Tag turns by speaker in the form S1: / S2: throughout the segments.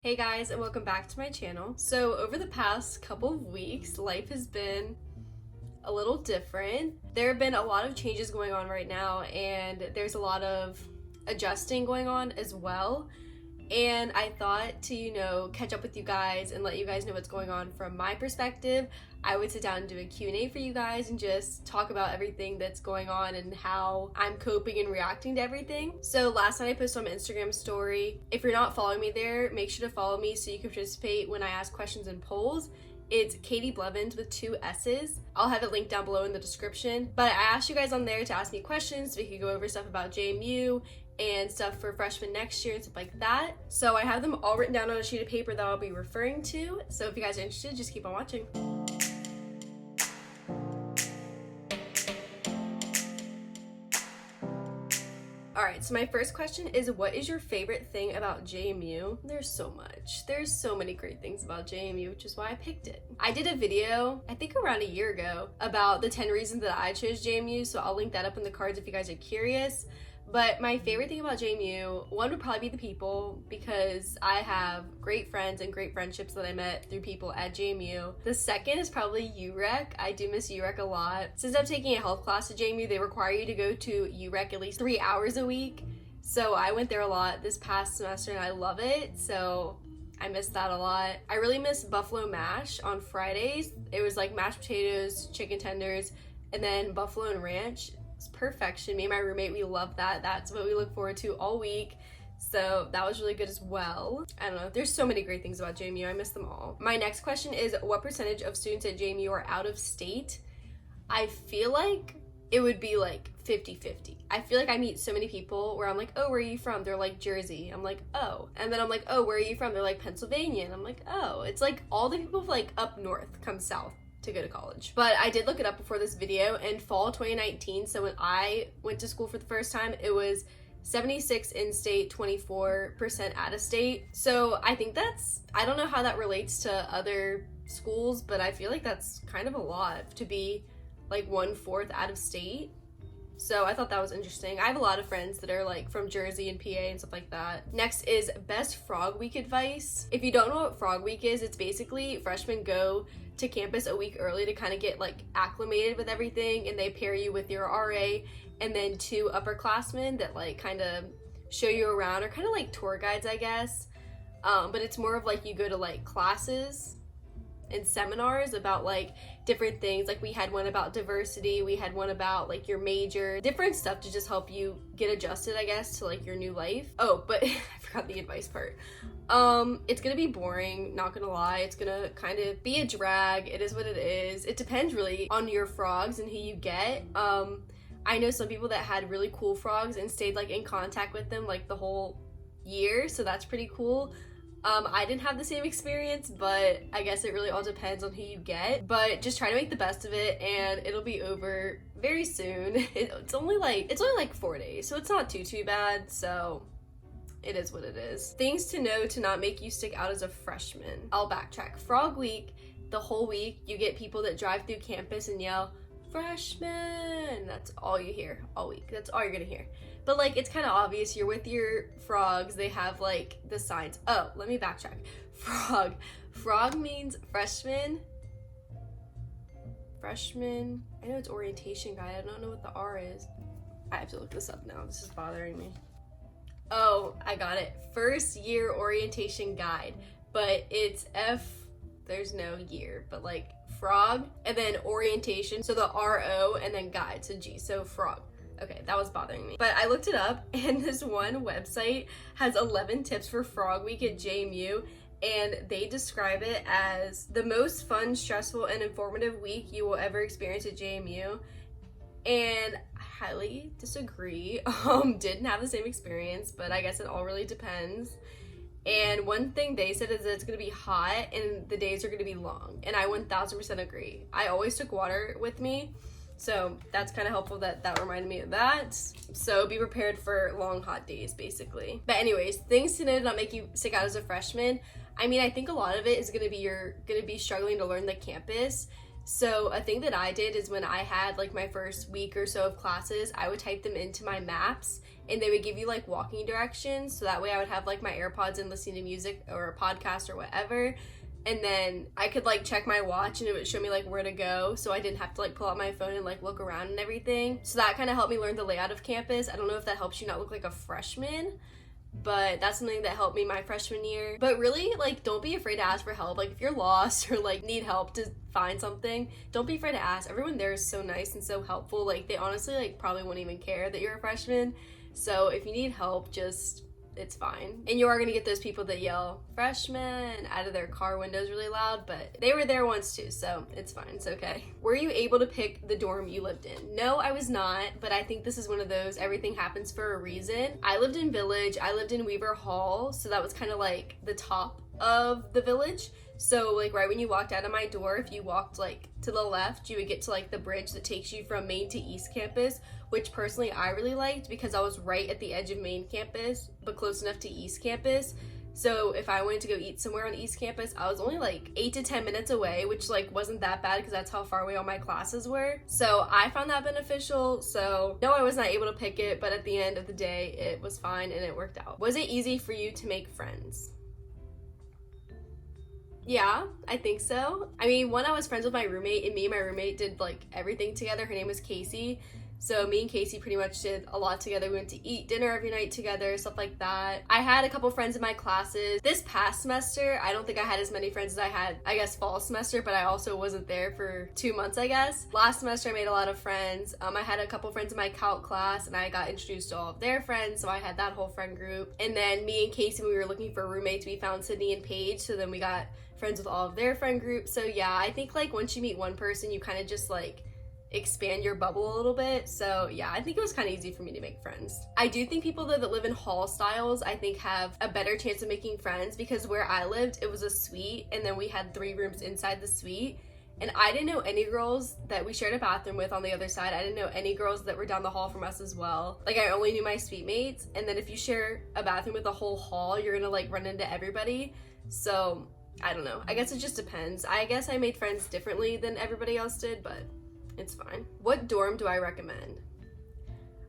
S1: Hey guys, and welcome back to my channel. So over the past couple of weeks, life has been a little different. There have been a lot of changes going on right now, and there's a lot of adjusting going on as well. And I thought to, catch up with you guys and let you guys know what's going on from my perspective. I would sit down and do a Q&A for you guys and just talk about everything that's going on and how I'm coping and reacting to everything. So last night I posted on my Instagram story. If you're not following me there, make sure to follow me so you can participate when I ask questions and polls. It's Katie Blevins with 2 S's. I'll have it linked down below in the description. But I asked you guys on there to ask me questions so we could go over stuff about JMU and stuff for freshmen next year and stuff like that. So I have them all written down on a sheet of paper that I'll be referring to. So if you guys are interested, just keep on watching. Alright, so my first question is, what is your favorite thing about JMU? There's so much. There's so many great things about JMU, which is why I picked it. I did a video, I think around a year ago, about the 10 reasons that I chose JMU, so I'll link that up in the cards if you guys are curious. But my favorite thing about JMU, one would probably be the people, because I have great friends and great friendships that I met through people at JMU. The second is probably UREC. I do miss UREC a lot. Since I'm taking a health class at JMU, they require you to go to UREC at least 3 hours a week. So I went there a lot this past semester and I love it. So I miss that a lot. I really miss buffalo mash on Fridays. It was like mashed potatoes, chicken tenders, and then buffalo and ranch. It's perfection. Me and my roommate, we love that. That's what we look forward to all week. So that was really good as well. I don't know. There's so many great things about JMU. I miss them all. My next question is, what percentage of students at JMU are out of state? I feel like it would be like 50-50. I feel like I meet so many people where I'm like, oh, where are you from? They're like, Jersey. I'm like, oh. And then I'm like, oh, where are you from? They're like, Pennsylvania. And I'm like, oh. It's like all the people like up north come south to go to college. But I did look it up before this video, and fall 2019, so when I went to school for the first time, it was 76 in-state, 24% out-of-state. So I think I don't know how that relates to other schools, but I feel like that's kind of a lot to be like 1/4 out of state. So I thought that was interesting. I have a lot of friends that are like from Jersey and PA and stuff like that. Next is best Frog Week advice. If you don't know what Frog Week is, it's basically freshmen go to campus a week early to kind of get like acclimated with everything, and they pair you with your RA and then 2 upperclassmen that like kind of show you around, or kind of like tour guides, I guess. But it's more of like you go to like classes and seminars about like different things. Like we had one about diversity, we had one about like your major, different stuff to just help you get adjusted, I guess, to like your new life. Oh, but I forgot the advice part. It's gonna be boring, not gonna lie. It's gonna kind of be a drag. It is what it is. It depends really on your frogs and who you get. I know some people that had really cool frogs and stayed like in contact with them like the whole year, so that's pretty cool. I didn't have the same experience, but I guess it really all depends on who you get. But just try to make the best of it, and it'll be over very soon. It's only like 4 days, so it's not too bad. So it is what it is. Things to know to not make you stick out as a freshman. I'll backtrack. Frog Week, the whole week, you get people that drive through campus and yell, "Freshman!" That's all you hear all week. That's all you're gonna hear. But like, it's kind of obvious. You're with your frogs. They have like the signs. Oh, let me backtrack. Frog means freshman. Freshman. I know it's orientation guide. I don't know what the R is. I have to look this up now. This is bothering me. Oh, I got it. First year orientation guide. But it's there's no year, but like frog and then orientation. So the RO and then guide. So G. So frog. Okay, that was bothering me. But I looked it up, and this one website has 11 tips for Frog Week at JMU, and they describe it as the most fun, stressful, and informative week you will ever experience at JMU. And I highly disagree. Didn't have the same experience, but I guess it all really depends. And one thing they said is that it's gonna be hot and the days are gonna be long, and I 1000% agree. I always took water with me, so that's kind of helpful that reminded me of that. So be prepared for long, hot days, basically. But anyways, things to know to not make you stick out as a freshman. I mean, I think a lot of it is gonna be you're gonna be struggling to learn the campus. So a thing that I did is when I had like my first week or so of classes, I would type them into my maps and they would give you like walking directions. So that way I would have like my AirPods and listening to music or a podcast or whatever. And then I could like check my watch and it would show me like where to go, so I didn't have to like pull out my phone and like look around and everything. So that kind of helped me learn the layout of campus. I don't know if that helps you not look like a freshman, but that's something that helped me my freshman year. But really, like, don't be afraid to ask for help. Like, if you're lost or like need help to find something, don't be afraid to ask. Everyone there is so nice and so helpful. Like, they honestly like probably wouldn't even care that you're a freshman. So if you need help, just it's fine. And you are gonna get those people that yell freshman out of their car windows really loud, but they were there once too, so it's fine, it's okay. Were you able to pick the dorm you lived in? No, I was not, but I think this is one of those everything happens for a reason. I lived in Village, I lived in Weaver Hall, so that was kind of like the top of the Village. So like right when you walked out of my door, if you walked like to the left, you would get to like the bridge that takes you from Main to East Campus, which personally I really liked because I was right at the edge of Main Campus, but close enough to East Campus. So if I wanted to go eat somewhere on East Campus, I was only like 8 to 10 minutes away, which like wasn't that bad because that's how far away all my classes were. So I found that beneficial. So no, I was not able to pick it, but at the end of the day, it was fine and it worked out. Was it easy for you to make friends? Yeah, I think so. I mean, I was friends with my roommate, and me and my roommate did like everything together. Her name was Casey. So me and Casey pretty much did a lot together. We went to eat dinner every night together, stuff like that. I had a couple friends in my classes. This past semester, I don't think I had as many friends as I had, I guess, fall semester, but I also wasn't there for 2 months, I guess. Last semester, I made a lot of friends. I had a couple friends in my calc class, and I got introduced to all of their friends, so I had that whole friend group. And then me and Casey, when we were looking for roommates, we found Sydney and Paige, so then we got friends with all of their friend groups. So yeah, I think like once you meet one person, you kind of just like expand your bubble a little bit. So yeah, I think it was kind of easy for me to make friends. I do think people that live in hall styles, I think have a better chance of making friends, because where I lived, it was a suite, and then we had 3 rooms inside the suite. And I didn't know any girls that we shared a bathroom with on the other side. I didn't know any girls that were down the hall from us as well. Like, I only knew my suite mates. And then if you share a bathroom with the whole hall, you're gonna like run into everybody. So I don't know. I guess it just depends. I guess I made friends differently than everybody else did, but it's fine. What dorm do I recommend?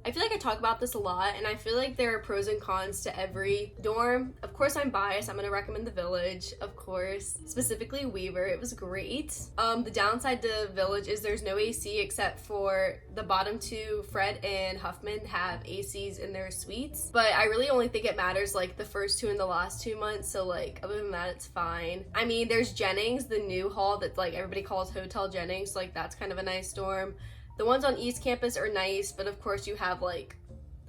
S1: I feel like I talk about this a lot, and I feel like there are pros and cons to every dorm. Of course, I'm biased. I'm gonna recommend the Village, of course, specifically Weaver. It was great. The downside to Village is there's no AC except for the bottom 2, Fred and Huffman, have ACs in their suites. But I really only think it matters like the first 2 and the last 2 months. So like other than that, it's fine. I mean, there's Jennings, the new hall that like everybody calls Hotel Jennings. So, like that's kind of a nice dorm. The ones on East Campus are nice, but of course you have like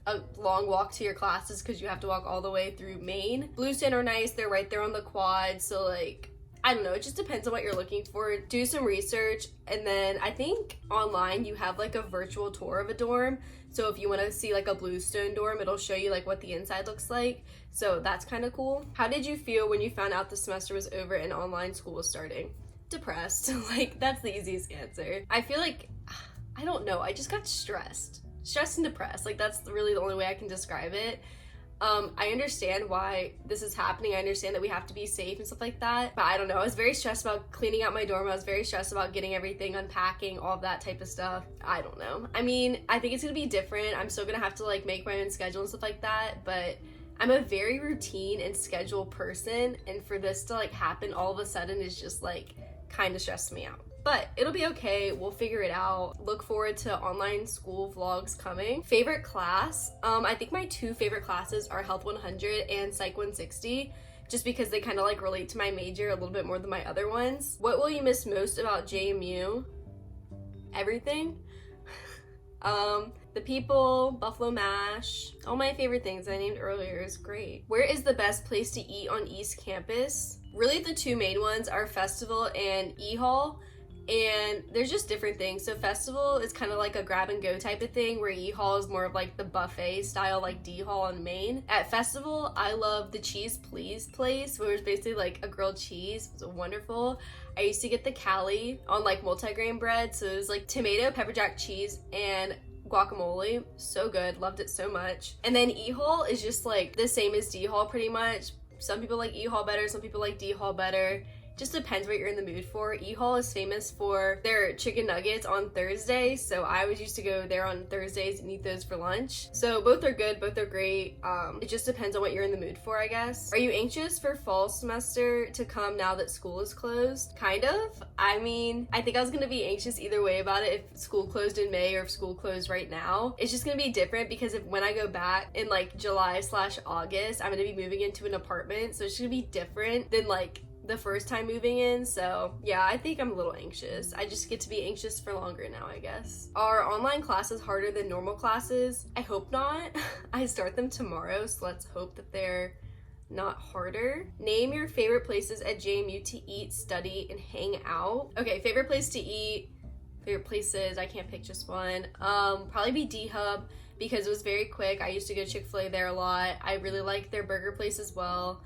S1: a long walk to your classes because you have to walk all the way through Maine. Blueston are nice, they're right there on the quad, so like, I don't know, it just depends on what you're looking for. Do some research, and then I think online you have like a virtual tour of a dorm. So if you want to see like a Bluestone dorm, it'll show you like what the inside looks like. So that's kind of cool. How did you feel when you found out the semester was over and online school was starting? Depressed. Like, that's the easiest answer. I feel like, I don't know, I just got stressed and depressed. Like, that's really the only way I can describe it. I understand why this is happening. I understand that we have to be safe and stuff like that, but I don't know. I was very stressed about cleaning out my dorm. I was very stressed about getting everything, unpacking, all of that type of stuff. I don't know. I mean, I think it's gonna be different. I'm still gonna have to like make my own schedule and stuff like that, but I'm a very routine and schedule person, and for this to like happen all of a sudden is just like kind of stressed me out. But it'll be okay, we'll figure it out. Look forward to online school vlogs coming. Favorite class? I think my 2 favorite classes are Health 100 and Psych 160, just because they kind of like relate to my major a little bit more than my other ones. What will you miss most about JMU? Everything. The people, Buffalo Mash, all my favorite things I named earlier is great. Where is the best place to eat on East Campus? Really, the 2 main ones are Festival and E-Hall. And there's just different things. So Festival is kind of like a grab and go type of thing, where E-Hall is more of like the buffet style, like D-Hall on Main. At Festival, I love the Cheese Please place, where it's basically like a grilled cheese. It was wonderful. I used to get the Cali on like multigrain bread, so it was like tomato, pepper jack cheese, and guacamole. So good, loved it so much. And then E-Hall is just like the same as D-Hall pretty much. Some people like E-Hall better, some people like D-Hall better. Just depends what you're in the mood for. E-Hall is famous for their chicken nuggets on Thursday, so I always used to go there on Thursdays and eat those for lunch. So both are good, both are great. It just depends on what you're in the mood for, I guess. Are you anxious for fall semester to come now that school is closed? Kind of. I mean, I think I was gonna be anxious either way about it, if school closed in May or if school closed right now. It's just gonna be different because when I go back in like July/August, I'm gonna be moving into an apartment, so it's gonna be different than like the first time moving in. So yeah, I think I'm a little anxious. I just get to be anxious for longer now, I guess. Are online classes harder than normal classes? I hope not. I start them tomorrow, so let's hope that they're not harder. Name your favorite places at JMU to eat, study, and hang out. Okay, favorite place to eat, favorite places, I can't pick just one. Probably be D-Hub because it was very quick. I used to go Chick-fil-A there a lot. I really like their burger place as well.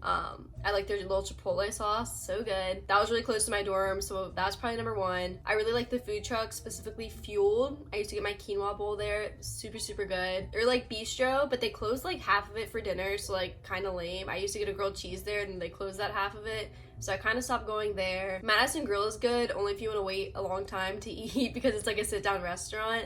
S1: I like their little Chipotle sauce, so good. That was really close to my dorm, so that's probably number one. I really like the food truck, specifically Fueled. I used to get my quinoa bowl there. It was super, super good. They're like bistro, but they closed like half of it for dinner, so like kind of lame. I used to get a grilled cheese there, and they closed that half of it, so I kind of stopped going there. Madison Grill is good, only if you want to wait a long time to eat because it's like a sit-down restaurant.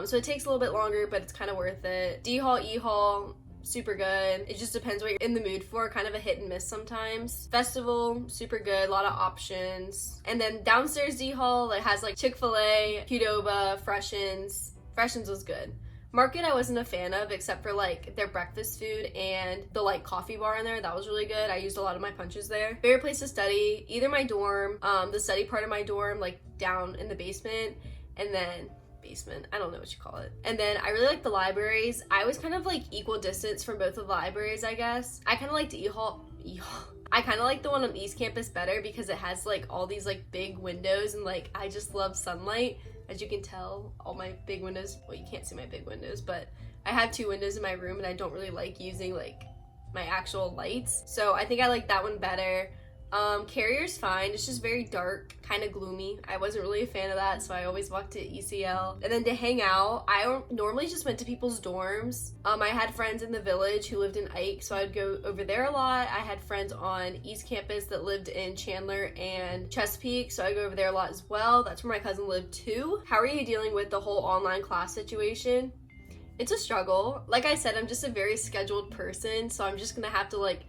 S1: So it takes a little bit longer, but it's kind of worth it. D-Hall, E-Hall, super good. It just depends what you're in the mood for, kind of a hit and miss sometimes. Festival, super good, a lot of options. And then downstairs D-Hall, it has like Chick-fil-A, Qdoba, Freshens. Freshens was good. Market I wasn't a fan of, except for like their breakfast food and the like coffee bar in there. That was really good. I used a lot of my punches there. Favorite place to study, either my dorm, the study part of my dorm, like down in the basement, and then I don't know what you call it. And then I really like the libraries. I was kind of like equal distance from both of the libraries, I guess. I kind of liked E-Hall. I kind of like the one on East Campus better because it has like all these like big windows, and like I just love sunlight. As you can tell, all my big windows, well, you can't see my big windows, but I have 2 windows in my room and I don't really like using like my actual lights. So I think I like that one better. Carrier's fine. It's just very dark, kind of gloomy. I wasn't really a fan of that, so I always walked to ECL. And then to hang out, I normally just went to people's dorms. I had friends in the Village who lived in Ike, so I'd go over there a lot. I had friends on East Campus that lived in Chandler and Chesapeake, so I go over there a lot as well. That's where my cousin lived too. How are you dealing with the whole online class situation? It's a struggle. Like I said, I'm just a very scheduled person, so I'm just gonna have to like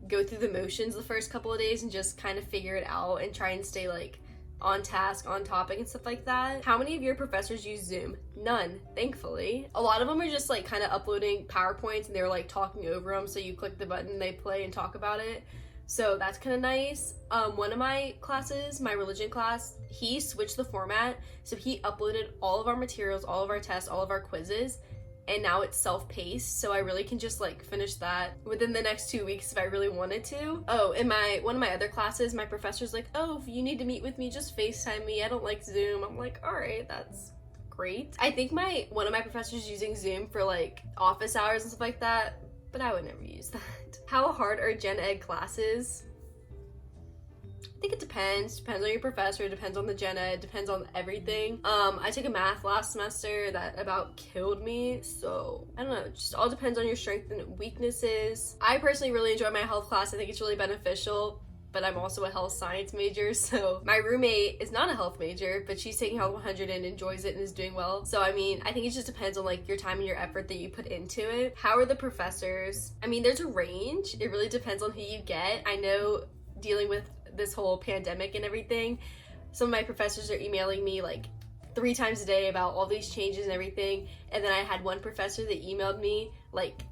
S1: go through the motions the first couple of days and just kind of figure it out and try and stay like on task, on topic, and stuff like that. How many of your professors use Zoom? None, thankfully. A lot of them are just like kind of uploading PowerPoints and they're like talking over them, so you click the button, they play and talk about it. So that's kind of nice. One of my classes, my religion class, he switched the format, so he uploaded all of our materials, all of our tests, all of our quizzes, and now it's self-paced, so I really can just like finish that within the next 2 weeks if I really wanted to. Oh, in one of my other classes, my professor's like, oh, if you need to meet with me, just FaceTime me. I don't like Zoom. I'm like, all right, that's great. I think one of my professors using Zoom for like office hours and stuff like that, but I would never use that. How hard are gen ed classes? I think it depends on your professor, depends on the gen ed, depends on everything. I took a math last semester that about killed me, so I don't know, it just all depends on your strengths and weaknesses. I personally really enjoy my health class. I think it's really beneficial, but I'm also a health science major, so my roommate is not a health major, but she's taking Health 100 and enjoys it and is doing well. So I mean, I think it just depends on like your time and your effort that you put into it. How are the professors? I mean, there's a range. It really depends on who you get. I know dealing with this whole pandemic and everything, some of my professors are emailing me like 3 times a day about all these changes and everything. And then I had one professor that emailed me like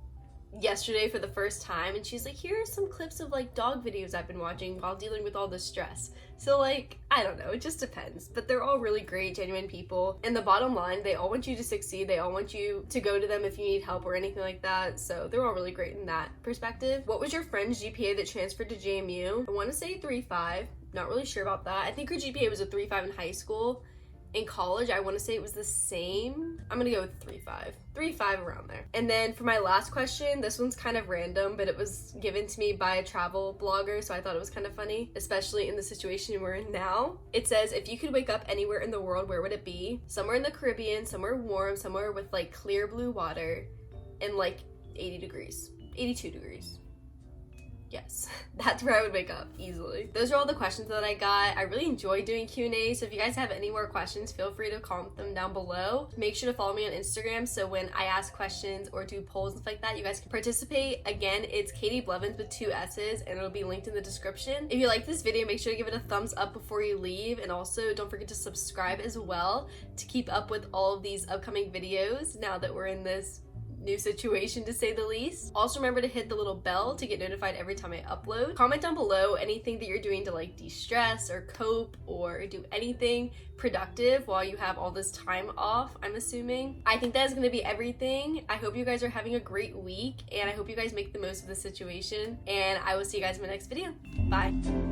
S1: yesterday for the first time, and she's like, here are some clips of like dog videos I've been watching while dealing with all this stress. So like, I don't know, it just depends, but they're all really great, genuine people. And the bottom line, they all want you to succeed. They all want you to go to them if you need help or anything like that. So they're all really great in that perspective. What was your friend's GPA that transferred to JMU? I want to say 3.5, not really sure about that. I think her GPA was a 3.5 in high school. In college, I want to say it was the same. I'm gonna go with 3.5. 3.5 around there. And then for my last question, this one's kind of random, but it was given to me by a travel blogger, so I thought it was kind of funny, especially in the situation we're in now. It says, if you could wake up anywhere in the world, where would it be? Somewhere in the Caribbean, somewhere warm, somewhere with like clear blue water, and like 80 degrees, 82 degrees. Yes, that's where I would wake up easily. Those are all the questions that I got. I really enjoyed doing Q&A, so if you guys have any more questions, feel free to comment them down below. Make sure to follow me on Instagram so when I ask questions or do polls and stuff like that, you guys can participate. Again, it's Katie Blevins with 2 S's, and it'll be linked in the description. If you like this video, make sure to give it a thumbs up before you leave, and also don't forget to subscribe as well to keep up with all of these upcoming videos now that we're in this new situation, to say the least. Also remember to hit the little bell to get notified every time I upload. Comment down below anything that you're doing to like de-stress or cope or do anything productive while you have all this time off, I'm assuming. I think that is going to be everything. I hope you guys are having a great week, and I hope you guys make the most of the situation, and I will see you guys in my next video. Bye.